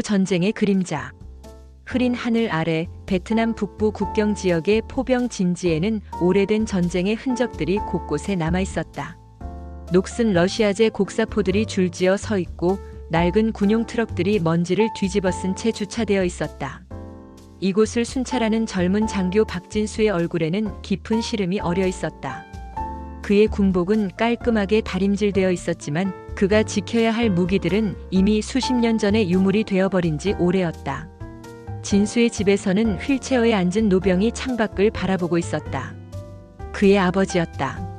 전쟁의 그림자. 흐린 하늘 아래 베트남 북부 국경 지역의 포병 진지에는 오래된 전쟁의 흔적들이 곳곳에 남아 있었다. 녹슨 러시아제 곡사포들이 줄지어 서 있고 낡은 군용 트럭들이 먼지를 뒤집어 쓴 채 주차되어 있었다. 이곳을 순찰하는 젊은 장교 박진수의 얼굴에는 깊은 시름이 어려 있었다. 그의 군복은 깔끔하게 다림질되어 있었지만 그가 지켜야 할 무기들은 이미 수십 년 전에 유물이 되어버린 지 오래였다. 진수의 집에서는 휠체어에 앉은 노병이 창밖을 바라보고 있었다. 그의 아버지였다.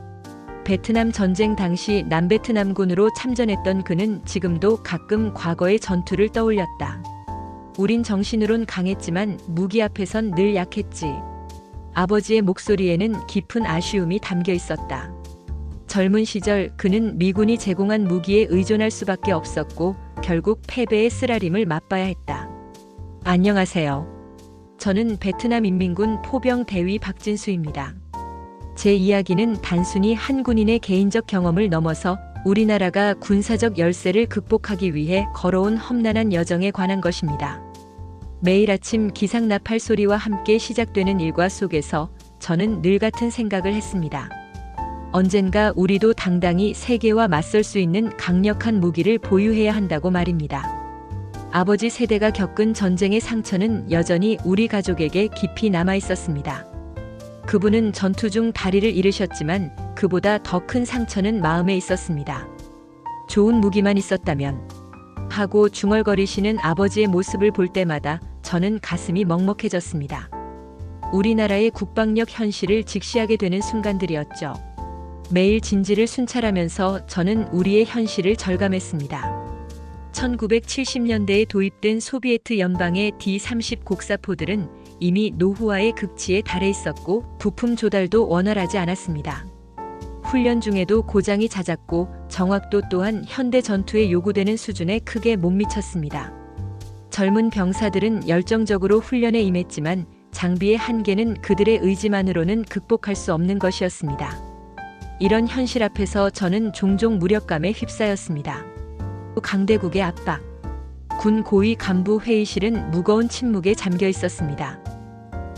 베트남 전쟁 당시 남베트남군으로 참전했던 그는 지금도 가끔 과거의 전투를 떠올렸다. 우린 정신으론 강했지만 무기 앞에선 늘 약했지. 아버지의 목소리에는 깊은 아쉬움이 담겨 있었다. 젊은 시절 그는 미군이 제공한 무기에 의존할 수밖에 없었고 결국 패배의 쓰라림을 맛봐야 했다. 안녕하세요. 저는 베트남 인민군 포병 대위 박진수입니다. 제 이야기는 단순히 한 군인의 개인적 경험을 넘어서 우리나라가 군사적 열세를 극복하기 위해 걸어온 험난한 여정에 관한 것입니다. 매일 아침 기상 나팔 소리와 함께 시작되는 일과 속에서 저는 늘 같은 생각을 했습니다. 언젠가 우리도 당당히 세계와 맞설 수 있는 강력한 무기를 보유해야 한다고 말입니다. 아버지 세대가 겪은 전쟁의 상처는 여전히 우리 가족에게 깊이 남아 있었습니다. 그분은 전투 중 다리를 잃으셨지만 그보다 더 큰 상처는 마음에 있었습니다. 좋은 무기만 있었다면 하고 중얼거리시는 아버지의 모습을 볼 때마다 저는 가슴이 먹먹해졌습니다. 우리나라의 국방력 현실을 직시하게 되는 순간들이었죠. 매일 진지를 순찰하면서 저는 우리의 현실을 절감했습니다. 1970년대에 도입된 소비에트 연방의 D-30 곡사포들은 이미 노후화의 극치에 달해 있었고 부품 조달도 원활하지 않았습니다. 훈련 중에도 고장이 잦았고 정확도 또한 현대 전투에 요구되는 수준에 크게 못 미쳤습니다. 젊은 병사들은 열정적으로 훈련에 임했지만 장비의 한계는 그들의 의지만으로는 극복할 수 없는 것이었습니다. 이런 현실 앞에서 저는 종종 무력감에 휩싸였습니다. 강대국의 압박. 군 고위 간부 회의실은 무거운 침묵에 잠겨 있었습니다.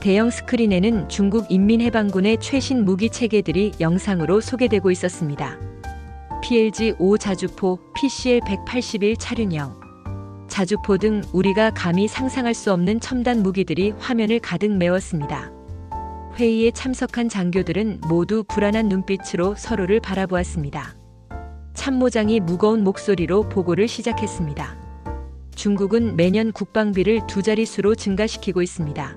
대형 스크린에는 중국 인민해방군의 최신 무기 체계들이 영상으로 소개되고 있었습니다. PLG-5 자주포, PCL-181 차륜형, 자주포 등 우리가 감히 상상할 수 없는 첨단 무기들이 화면을 가득 메웠습니다. 회의에 참석한 장교들은 모두 불안한 눈빛으로 서로를 바라보았습니다. 참모장이 무거운 목소리로 보고를 시작했습니다. 중국은 매년 국방비를 2자릿수로 증가시키고 있습니다.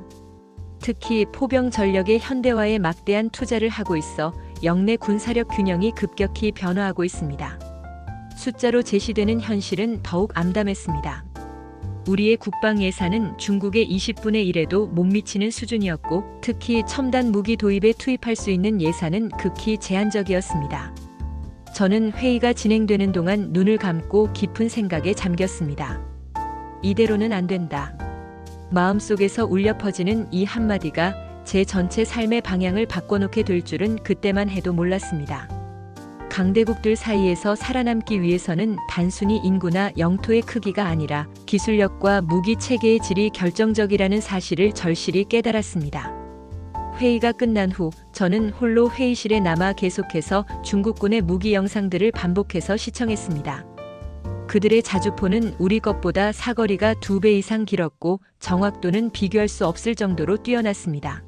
특히 포병 전력의 현대화에 막대한 투자를 하고 있어 영내 군사력 균형이 급격히 변화하고 있습니다. 숫자로 제시되는 현실은 더욱 암담했습니다. 우리의 국방 예산은 중국의 20분의 1에도 못 미치는 수준이었고 특히 첨단 무기 도입에 투입할 수 있는 예산은 극히 제한적이었습니다. 저는 회의가 진행되는 동안 눈을 감고 깊은 생각에 잠겼습니다. 이대로는 안 된다. 마음속에서 울려 퍼지는 이 한마디가 제 전체 삶의 방향을 바꿔놓게 될 줄은 그때만 해도 몰랐습니다. 강대국들 사이에서 살아남기 위해서는 단순히 인구나 영토의 크기가 아니라 기술력과 무기 체계의 질이 결정적이라는 사실을 절실히 깨달았습니다. 회의가 끝난 후 저는 홀로 회의실에 남아 계속해서 중국군의 무기 영상들을 반복해서 시청했습니다. 그들의 자주포는 우리 것보다 사거리가 2배 이상 길었고 정확도는 비교할 수 없을 정도로 뛰어났습니다.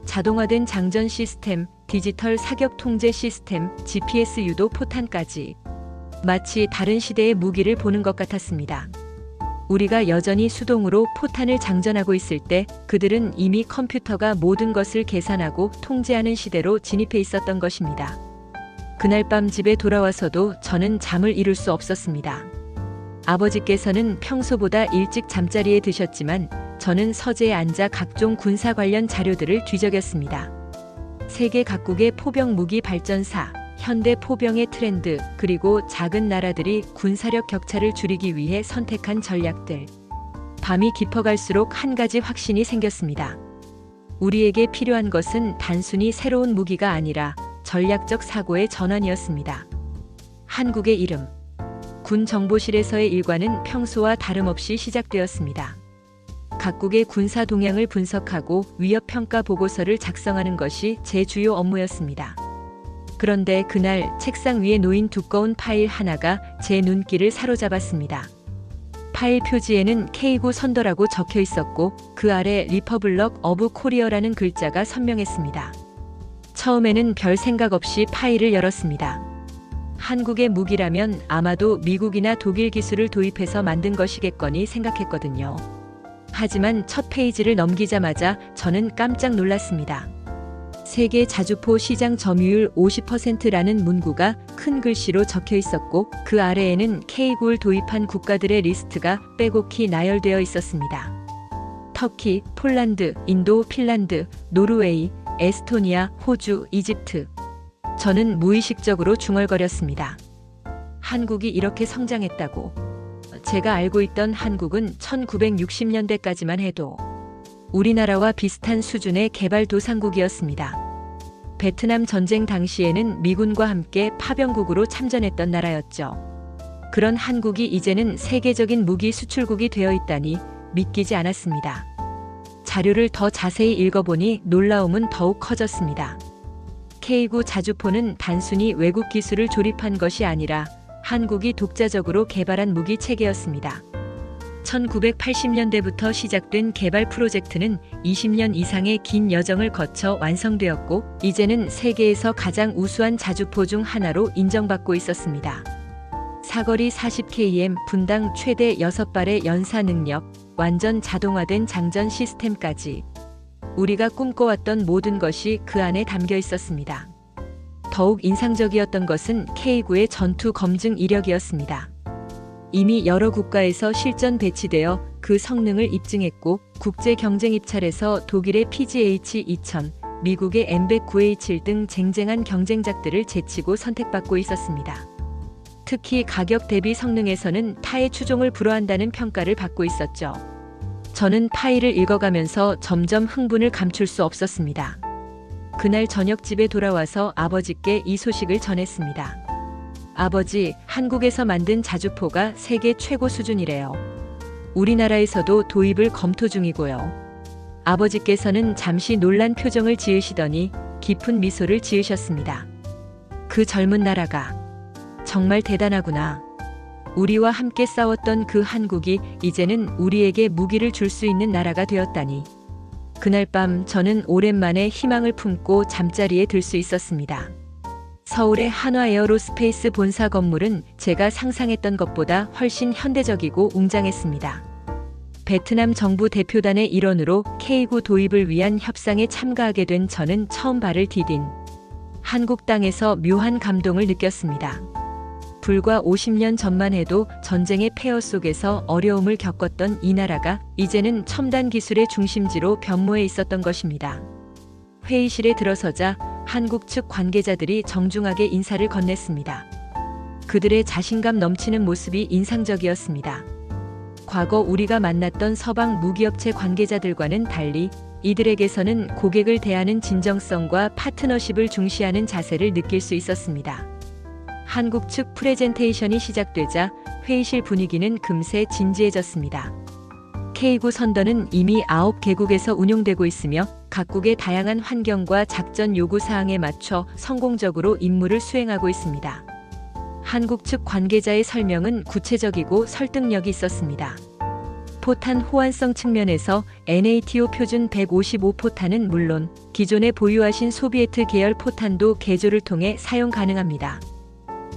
자동화된 장전 시스템, 디지털 사격 통제 시스템, GPS 유도 포탄까지 마치 다른 시대의 무기를 보는 것 같았습니다. 우리가 여전히 수동으로 포탄을 장전하고 있을 때 그들은 이미 컴퓨터가 모든 것을 계산하고 통제하는 시대로 진입해 있었던 것입니다. 그날 밤 집에 돌아와서도 저는 잠을 이룰 수 없었습니다. 아버지께서는 평소보다 일찍 잠자리에 드셨지만 저는 서재에 앉아 각종 군사 관련 자료들을 뒤적였습니다. 세계 각국의 포병 무기 발전사, 현대 포병의 트렌드, 그리고 작은 나라들이 군사력 격차를 줄이기 위해 선택한 전략들. 밤이 깊어갈수록 한 가지 확신이 생겼습니다. 우리에게 필요한 것은 단순히 새로운 무기가 아니라 전략적 사고의 전환이었습니다. 한국의 이름. 군 정보실에서의 일과는 평소와 다름없이 시작되었습니다. 각국의 군사 동향을 분석하고 위협 평가 보고서를 작성하는 것이 제 주요 업무였습니다. 그런데 그날 책상 위에 놓인 두꺼운 파일 하나가 제 눈길을 사로잡았습니다. 파일 표지에는 K9 선더라고 적혀 있었고 그 아래 리퍼블럭 오브 코리어라는 글자가 선명했습니다. 처음에는 별 생각 없이 파일을 열었습니다. 한국의 무기라면 아마도 미국이나 독일 기술을 도입해서 만든 것이겠거니 생각했거든요. 하지만 첫 페이지를 넘기자마자 저는 깜짝 놀랐습니다. 세계 자주포 시장 점유율 50%라는 문구가 큰 글씨로 적혀 있었고 그 아래에는 K9를 도입한 국가들의 리스트가 빼곡히 나열되어 있었습니다. 터키, 폴란드, 인도, 핀란드, 노르웨이, 에스토니아, 호주, 이집트. 저는 무의식적으로 중얼거렸습니다. 한국이 이렇게 성장했다고. 제가 알고 있던 한국은 1960년대까지만 해도 우리나라와 비슷한 수준의 개발도상국이었습니다. 베트남 전쟁 당시에는 미군과 함께 파병국으로 참전했던 나라였죠. 그런 한국이 이제는 세계적인 무기 수출국이 되어 있다니 믿기지 않았습니다. 자료를 더 자세히 읽어보니 놀라움은 더욱 커졌습니다. K9 자주포는 단순히 외국 기술을 조립한 것이 아니라 한국이 독자적으로 개발한 무기 체계였습니다. 1980년대부터 시작된 개발 프로젝트는 20년 이상의 긴 여정을 거쳐 완성되었고 이제는 세계에서 가장 우수한 자주포 중 하나로 인정받고 있었습니다. 사거리 40km, 분당 최대 6발의 연사 능력, 완전 자동화된 장전 시스템까지 우리가 꿈꿔왔던 모든 것이 그 안에 담겨 있었습니다. 더욱 인상적이었던 것은 K9의 전투 검증 이력이었습니다. 이미 여러 국가에서 실전 배치되어 그 성능을 입증했고 국제 경쟁 입찰에서 독일의 PGH-2000, 미국의 M109A7 등 쟁쟁한 경쟁작들을 제치고 선택받고 있었습니다. 특히 가격 대비 성능에서는 타의 추종을 불허한다는 평가를 받고 있었죠. 저는 파일을 읽어가면서 점점 흥분을 감출 수 없었습니다. 그날 저녁 집에 돌아와서 아버지께 이 소식을 전했습니다. 아버지, 한국에서 만든 자주포가 세계 최고 수준이래요. 우리나라에서도 도입을 검토 중이고요. 아버지께서는 잠시 놀란 표정을 지으시더니 깊은 미소를 지으셨습니다. 그 젊은 나라가 정말 대단하구나. 우리와 함께 싸웠던 그 한국이 이제는 우리에게 무기를 줄 수 있는 나라가 되었다니. 그날 밤 저는 오랜만에 희망을 품고 잠자리에 들 수 있었습니다. 서울의 한화에어로스페이스 본사 건물은 제가 상상했던 것보다 훨씬 현대적이고 웅장했습니다. 베트남 정부 대표단의 일원으로 K9 도입을 위한 협상에 참가하게 된 저는 처음 발을 디딘 한국 땅에서 묘한 감동을 느꼈습니다. 불과 50년 전만 해도 전쟁의 폐허 속에서 어려움을 겪었던 이 나라가 이제는 첨단 기술의 중심지로 변모해 있었던 것입니다. 회의실에 들어서자 한국 측 관계자들이 정중하게 인사를 건넸습니다. 그들의 자신감 넘치는 모습이 인상적이었습니다. 과거 우리가 만났던 서방 무기업체 관계자들과는 달리 이들에게서는 고객을 대하는 진정성과 파트너십을 중시하는 자세를 느낄 수 있었습니다. 한국 측 프레젠테이션이 시작되자 회의실 분위기는 금세 진지해졌습니다. K9 선더는 이미 9개국에서 운용되고 있으며 각국의 다양한 환경과 작전 요구 사항에 맞춰 성공적으로 임무를 수행하고 있습니다. 한국 측 관계자의 설명은 구체적이고 설득력이 있었습니다. 포탄 호환성 측면에서 NATO 표준 155포탄은 물론 기존에 보유하신 소비에트 계열 포탄도 개조를 통해 사용 가능합니다.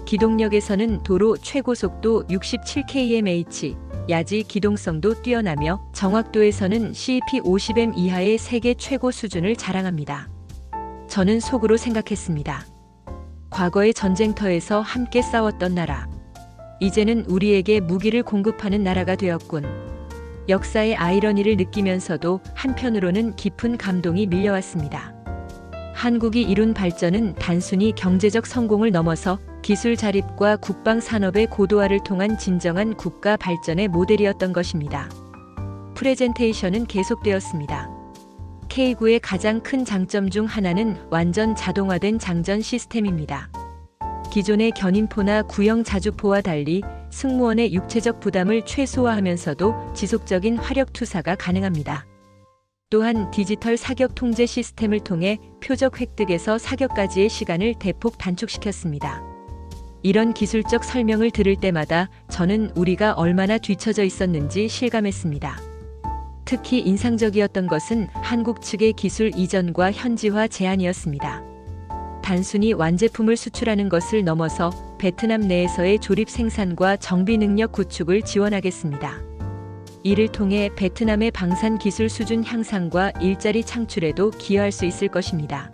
기동력에서는 도로 최고속도 67km/h, 야지 기동성도 뛰어나며 정확도에서는 CP50M 이하의 세계 최고 수준을 자랑합니다. 저는 속으로 생각했습니다. 과거의 전쟁터에서 함께 싸웠던 나라, 이제는 우리에게 무기를 공급하는 나라가 되었군. 역사의 아이러니를 느끼면서도 한편으로는 깊은 감동이 밀려왔습니다. 한국이 이룬 발전은 단순히 경제적 성공을 넘어서 기술 자립과 국방 산업의 고도화를 통한 진정한 국가 발전의 모델이었던 것입니다. 프레젠테이션은 계속되었습니다. K9의 가장 큰 장점 중 하나는 완전 자동화된 장전 시스템입니다. 기존의 견인포나 구형 자주포와 달리 승무원의 육체적 부담을 최소화하면서도 지속적인 화력 투사가 가능합니다. 또한 디지털 사격 통제 시스템을 통해 표적 획득에서 사격까지의 시간을 대폭 단축시켰습니다. 이런 기술적 설명을 들을 때마다 저는 우리가 얼마나 뒤처져 있었는지 실감했습니다. 특히 인상적이었던 것은 한국 측의 기술 이전과 현지화 제안이었습니다. 단순히 완제품을 수출하는 것을 넘어서 베트남 내에서의 조립 생산과 정비 능력 구축을 지원하겠습니다. 이를 통해 베트남의 방산 기술 수준 향상과 일자리 창출에도 기여할 수 있을 것입니다.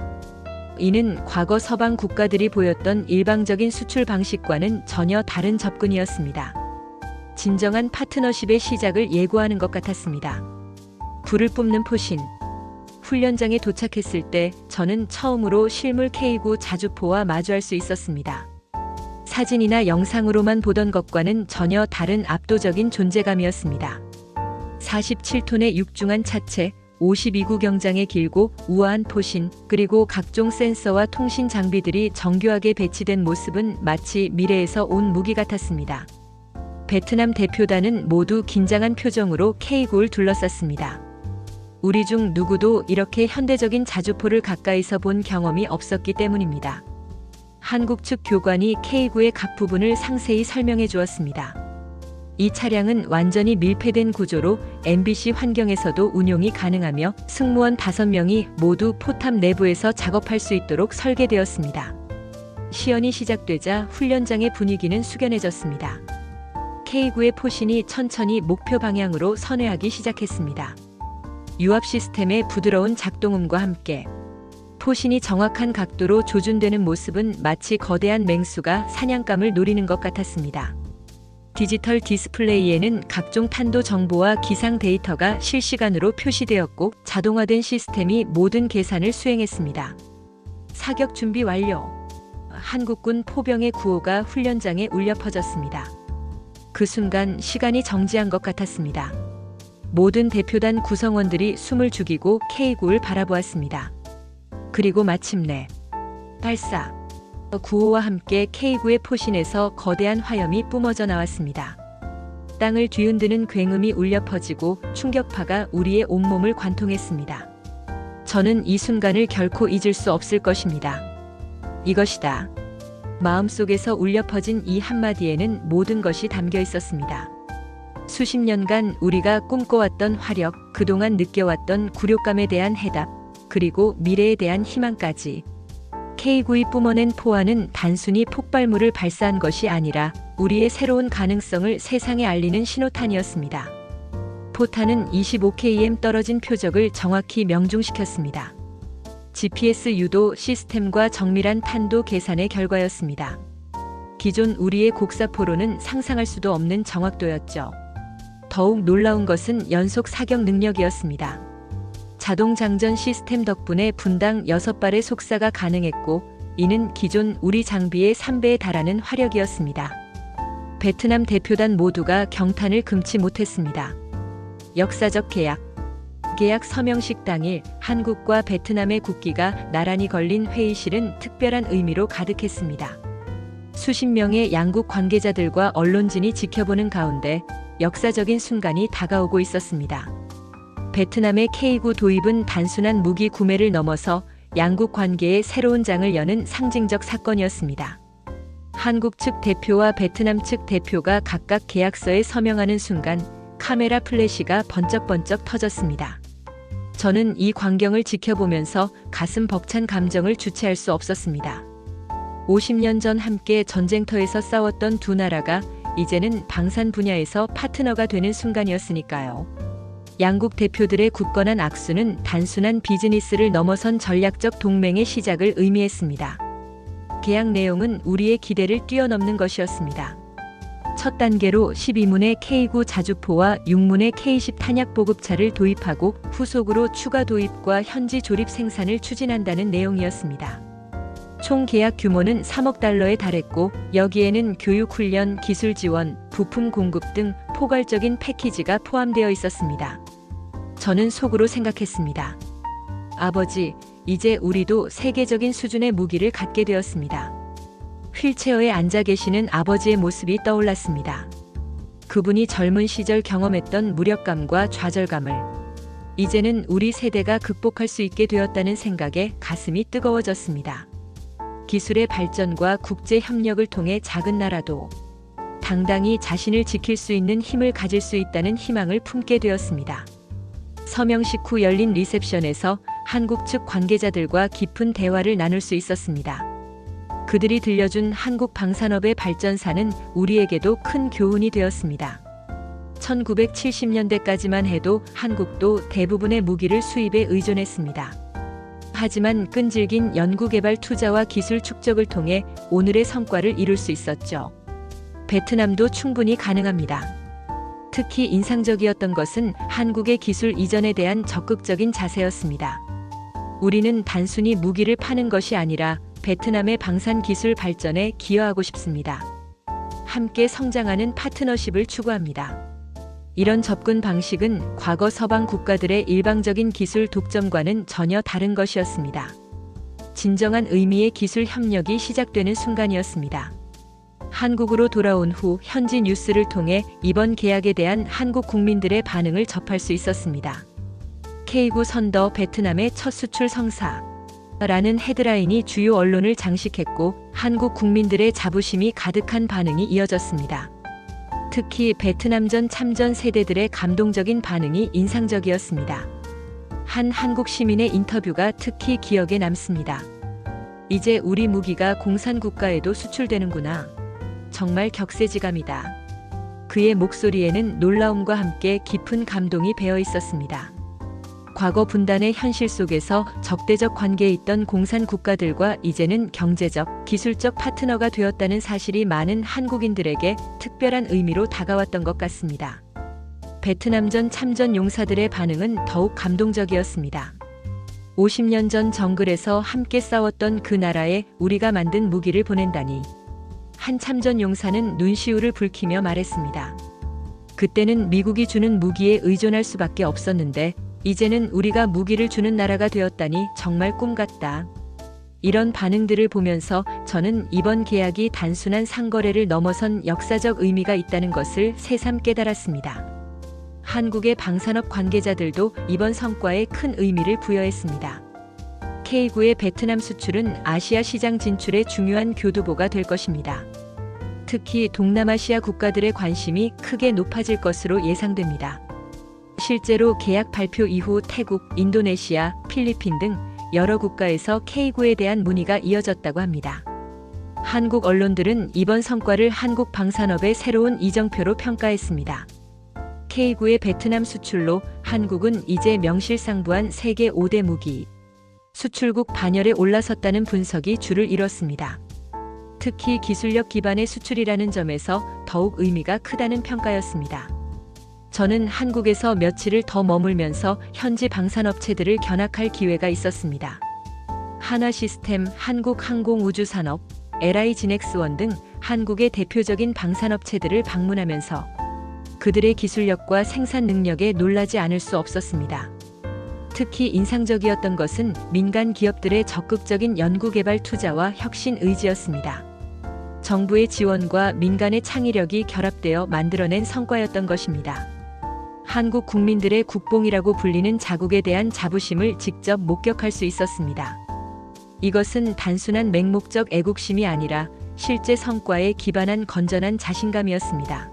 이는 과거 서방 국가들이 보였던 일방적인 수출 방식과는 전혀 다른 접근이었습니다. 진정한 파트너십의 시작을 예고하는 것 같았습니다. 불을 뿜는 포신. 훈련장에 도착했을 때 저는 처음으로 실물 K9 자주포와 마주할 수 있었습니다. 사진이나 영상으로만 보던 것과는 전혀 다른 압도적인 존재감이었습니다. 47톤의 육중한 차체, 52구 경장의 길고 우아한 포신, 그리고 각종 센서와 통신 장비들이 정교하게 배치된 모습은 마치 미래에서 온 무기 같았습니다. 베트남 대표단은 모두 긴장한 표정으로 K9를 둘러쌌습니다. 우리 중 누구도 이렇게 현대적인 자주포를 가까이서 본 경험이 없었기 때문입니다. 한국 측 교관이 K9의 각 부분을 상세히 설명해 주었습니다. 이 차량은 완전히 밀폐된 구조로 MBC 환경에서도 운용이 가능하며 승무원 5명이 모두 포탑 내부에서 작업할 수 있도록 설계되었습니다. 시연이 시작되자 훈련장의 분위기는 숙연해졌습니다. K9의 포신이 천천히 목표 방향으로 선회하기 시작했습니다. 유압 시스템의 부드러운 작동음과 함께 포신이 정확한 각도로 조준되는 모습은 마치 거대한 맹수가 사냥감을 노리는 것 같았습니다. 디지털 디스플레이에는 각종 탄도 정보와 기상 데이터가 실시간으로 표시되었고 자동화된 시스템이 모든 계산을 수행했습니다. 사격 준비 완료. 한국군 포병의 구호가 훈련장에 울려 퍼졌습니다. 그 순간 시간이 정지한 것 같았습니다. 모든 대표단 구성원들이 숨을 죽이고 K9를 바라보았습니다. 그리고 마침내 발사! 구호와 함께 K9의 포신에서 거대한 화염이 뿜어져 나왔습니다. 땅을 뒤흔드는 굉음이 울려 퍼지고 충격파가 우리의 온몸을 관통했습니다. 저는 이 순간을 결코 잊을 수 없을 것입니다. 이것이다. 마음속에서 울려 퍼진 이 한마디에는 모든 것이 담겨 있었습니다. 수십 년간 우리가 꿈꿔왔던 화력, 그동안 느껴왔던 굴욕감에 대한 해답, 그리고 미래에 대한 희망까지. K9이 뿜어낸 포화는 단순히 폭발물을 발사한 것이 아니라 우리의 새로운 가능성을 세상에 알리는 신호탄이었습니다. 포탄은 25km 떨어진 표적을 정확히 명중시켰습니다. GPS 유도 시스템과 정밀한 탄도 계산의 결과였습니다. 기존 우리의 곡사포로는 상상할 수도 없는 정확도였죠. 더욱 놀라운 것은 연속 사격 능력이었습니다. 자동 장전 시스템 덕분에 분당 6발의 속사가 가능했고 이는 기존 우리 장비의 3배에 달하는 화력이었습니다. 베트남 대표단 모두가 경탄을 금치 못했습니다. 역사적 계약 서명식 당일 한국과 베트남의 국기가 나란히 걸린 회의실은 특별한 의미로 가득했습니다. 수십 명의 양국 관계자들과 언론진이 지켜보는 가운데 역사적인 순간이 다가오고 있었습니다. 베트남의 K9 도입은 단순한 무기 구매를 넘어서 양국 관계의 새로운 장을 여는 상징적 사건이었습니다. 한국 측 대표와 베트남 측 대표가 각각 계약서에 서명하는 순간 카메라 플래시가 번쩍번쩍 터졌습니다. 저는 이 광경을 지켜보면서 가슴 벅찬 감정을 주체할 수 없었습니다. 50년 전 함께 전쟁터에서 싸웠던 두 나라가 이제는 방산 분야에서 파트너가 되는 순간이었으니까요. 양국 대표들의 굳건한 악수는 단순한 비즈니스를 넘어선 전략적 동맹의 시작을 의미했습니다. 계약 내용은 우리의 기대를 뛰어넘는 것이었습니다. 첫 단계로 12문의 K9 자주포와 6문의 K10 탄약 보급차를 도입하고 후속으로 추가 도입과 현지 조립 생산을 추진한다는 내용이었습니다. 총 계약 규모는 3억 달러에 달했고 여기에는 교육 훈련, 기술 지원, 부품 공급 등 포괄적인 패키지가 포함되어 있었습니다. 저는 속으로 생각했습니다. 아버지, 이제 우리도 세계적인 수준의 무기를 갖게 되었습니다. 휠체어에 앉아 계시는 아버지의 모습이 떠올랐습니다. 그분이 젊은 시절 경험했던 무력감과 좌절감을 이제는 우리 세대가 극복할 수 있게 되었다는 생각에 가슴이 뜨거워졌습니다. 기술의 발전과 국제 협력을 통해 작은 나라도 당당히 자신을 지킬 수 있는 힘을 가질 수 있다는 희망을 품게 되었습니다. 서명식 후 열린 리셉션에서 한국 측 관계자들과 깊은 대화를 나눌 수 있었습니다. 그들이 들려준 한국 방산업의 발전사는 우리에게도 큰 교훈이 되었습니다. 1970년대까지만 해도 한국도 대부분의 무기를 수입에 의존했습니다. 하지만 끈질긴 연구개발 투자와 기술 축적을 통해 오늘의 성과를 이룰 수 있었죠. 베트남도 충분히 가능합니다. 특히 인상적이었던 것은 한국의 기술 이전에 대한 적극적인 자세였습니다. 우리는 단순히 무기를 파는 것이 아니라 베트남의 방산 기술 발전에 기여하고 싶습니다. 함께 성장하는 파트너십을 추구합니다. 이런 접근 방식은 과거 서방 국가들의 일방적인 기술 독점과는 전혀 다른 것이었습니다. 진정한 의미의 기술 협력이 시작되는 순간이었습니다. 한국으로 돌아온 후 현지 뉴스를 통해 이번 계약에 대한 한국 국민들의 반응을 접할 수 있었습니다. K9 선더 베트남의 첫 수출 성사 라는 헤드라인이 주요 언론을 장식했고 한국 국민들의 자부심이 가득한 반응이 이어졌습니다. 특히 베트남전 참전 세대들의 감동적인 반응이 인상적이었습니다. 한 한국 시민의 인터뷰가 특히 기억에 남습니다. 이제 우리 무기가 공산국가에도 수출되는구나. 정말 격세지감이다. 그의 목소리에는 놀라움과 함께 깊은 감동이 배어 있었습니다. 과거 분단의 현실 속에서 적대적 관계에 있던 공산 국가들과 이제는 경제적, 기술적 파트너가 되었다는 사실이 많은 한국인들에게 특별한 의미로 다가왔던 것 같습니다. 베트남전 참전 용사들의 반응은 더욱 감동적이었습니다. 50년 전 정글에서 함께 싸웠던 그 나라에 우리가 만든 무기를 보낸다니. 한 참전 용사는 눈시울을 붉히며 말했습니다. 그때는 미국이 주는 무기에 의존할 수밖에 없었는데 이제는 우리가 무기를 주는 나라가 되었다니 정말 꿈 같다. 이런 반응들을 보면서 저는 이번 계약이 단순한 상거래를 넘어선 역사적 의미가 있다는 것을 새삼 깨달았습니다. 한국의 방산업 관계자들도 이번 성과에 큰 의미를 부여했습니다. K9의 베트남 수출은 아시아 시장 진출의 중요한 교두보가 될 것입니다. 특히 동남아시아 국가들의 관심이 크게 높아질 것으로 예상됩니다. 실제로 계약 발표 이후 태국, 인도네시아, 필리핀 등 여러 국가에서 K9에 대한 문의가 이어졌다고 합니다. 한국 언론들은 이번 성과를 한국 방산업의 새로운 이정표로 평가했습니다. K9의 베트남 수출로 한국은 이제 명실상부한 세계 5대 무기 수출국 반열에 올라섰다는 분석이 줄을 이뤘습니다. 특히 기술력 기반의 수출이라는 점에서 더욱 의미가 크다는 평가였습니다. 저는 한국에서 며칠을 더 머물면서 현지 방산업체들을 견학할 기회가 있었습니다. 한화시스템, 한국항공우주산업, LI진엑스원 등 한국의 대표적인 방산업체들을 방문하면서 그들의 기술력과 생산 능력에 놀라지 않을 수 없었습니다. 특히 인상적이었던 것은 민간 기업들의 적극적인 연구개발 투자와 혁신 의지였습니다. 정부의 지원과 민간의 창의력이 결합되어 만들어낸 성과였던 것입니다. 한국 국민들의 국뽕이라고 불리는 자국에 대한 자부심을 직접 목격할 수 있었습니다. 이것은 단순한 맹목적 애국심이 아니라 실제 성과에 기반한 건전한 자신감이었습니다.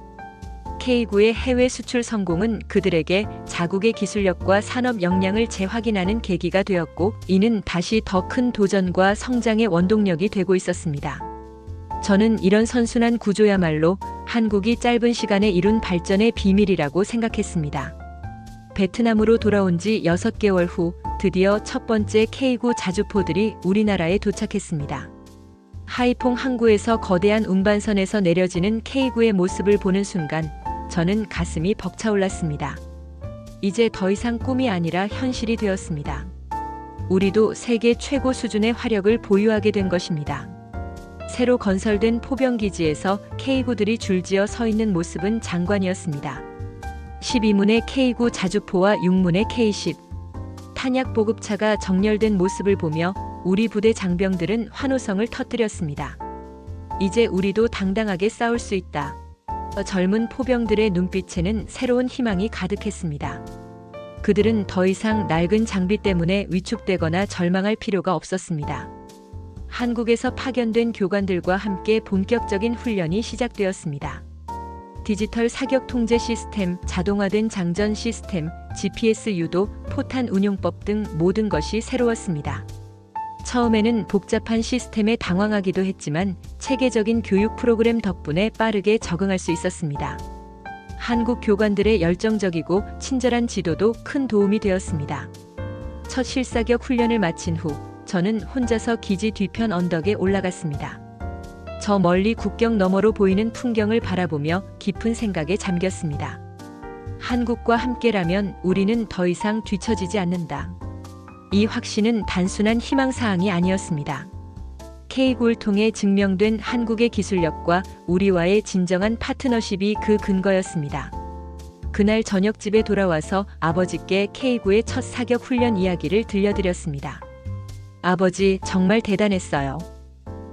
K9의 해외 수출 성공은 그들에게 자국의 기술력과 산업 역량을 재확인하는 계기가 되었고, 이는 다시 더 큰 도전과 성장의 원동력이 되고 있었습니다. 저는 이런 선순환 구조야말로 한국이 짧은 시간에 이룬 발전의 비밀이라고 생각했습니다. 베트남으로 돌아온 지 6개월 후 드디어 첫 번째 K9 자주포들이 우리나라에 도착했습니다. 하이퐁 항구에서 거대한 운반선에서 내려지는 K9의 모습을 보는 순간 저는 가슴이 벅차올랐습니다. 이제 더 이상 꿈이 아니라 현실이 되었습니다. 우리도 세계 최고 수준의 화력을 보유하게 된 것입니다. 새로 건설된 포병기지에서 K9들이 줄지어 서 있는 모습은 장관이었습니다. 12문의 K9 자주포와 6문의 K10 탄약 보급차가 정렬된 모습을 보며 우리 부대 장병들은 환호성을 터뜨렸습니다. 이제 우리도 당당하게 싸울 수 있다. 젊은 포병들의 눈빛에는 새로운 희망이 가득했습니다. 그들은 더 이상 낡은 장비 때문에 위축되거나 절망할 필요가 없었습니다. 한국에서 파견된 교관들과 함께 본격적인 훈련이 시작되었습니다. 디지털 사격 통제 시스템, 자동화된 장전 시스템, GPS 유도, 포탄 운용법 등 모든 것이 새로웠습니다. 처음에는 복잡한 시스템에 당황하기도 했지만 체계적인 교육 프로그램 덕분에 빠르게 적응할 수 있었습니다. 한국 교관들의 열정적이고 친절한 지도도 큰 도움이 되었습니다. 첫 실사격 훈련을 마친 후 저는 혼자서 기지 뒤편 언덕에 올라갔습니다. 저 멀리 국경 너머로 보이는 풍경을 바라보며 깊은 생각에 잠겼습니다. 한국과 함께라면 우리는 더 이상 뒤처지지 않는다. 이 확신은 단순한 희망사항이 아니었습니다. K9를 통해 증명된 한국의 기술력과 우리와의 진정한 파트너십이 그 근거였습니다. 그날 저녁 집에 돌아와서 아버지께 K9의 첫 사격 훈련 이야기를 들려드렸습니다. 아버지, 정말 대단했어요.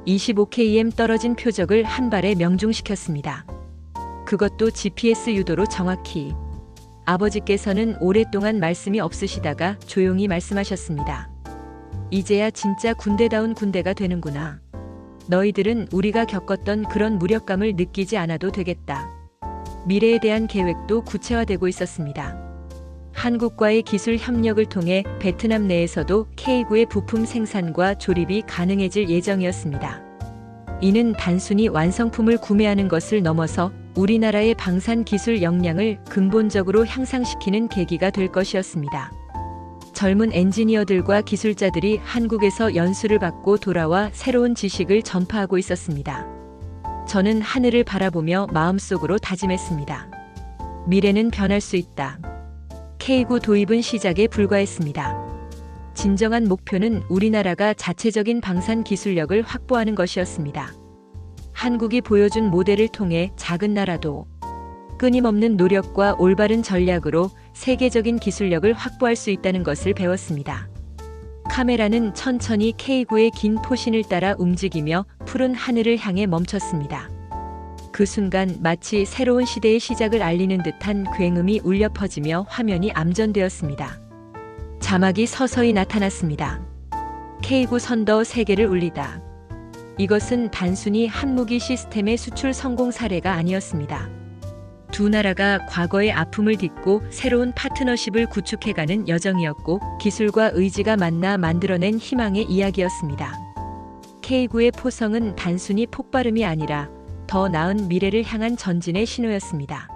25km 떨어진 표적을 한 발에 명중시켰습니다. 그것도 GPS 유도로 정확히. 아버지께서는 오랫동안 말씀이 없으시다가 조용히 말씀하셨습니다. 이제야 진짜 군대다운 군대가 되는구나. 너희들은 우리가 겪었던 그런 무력감을 느끼지 않아도 되겠다. 미래에 대한 계획도 구체화되고 있었습니다. 한국과의 기술 협력을 통해 베트남 내에서도 K9의 부품 생산과 조립이 가능해질 예정이었습니다. 이는 단순히 완성품을 구매하는 것을 넘어서 우리나라의 방산 기술 역량을 근본적으로 향상시키는 계기가 될 것이었습니다. 젊은 엔지니어들과 기술자들이 한국에서 연수를 받고 돌아와 새로운 지식을 전파하고 있었습니다. 저는 하늘을 바라보며 마음속으로 다짐했습니다. 미래는 변할 수 있다. K9 도입은 시작에 불과했습니다. 진정한 목표는 우리나라가 자체적인 방산 기술력을 확보하는 것이었습니다. 한국이 보여준 모델을 통해 작은 나라도 끊임없는 노력과 올바른 전략으로 세계적인 기술력을 확보할 수 있다는 것을 배웠습니다. 카메라는 천천히 K9의 긴 포신을 따라 움직이며 푸른 하늘을 향해 멈췄습니다. 그 순간 마치 새로운 시대의 시작을 알리는 듯한 굉음이 울려 퍼지며 화면이 암전되었습니다. 자막이 서서히 나타났습니다. K9 선더 3개를 울리다. 이것은 단순히 한무기 시스템의 수출 성공 사례가 아니었습니다. 두 나라가 과거의 아픔을 딛고 새로운 파트너십을 구축해가는 여정이었고 기술과 의지가 만나 만들어낸 희망의 이야기였습니다. K9의 포성은 단순히 폭발음이 아니라 더 나은 미래를 향한 전진의 신호였습니다.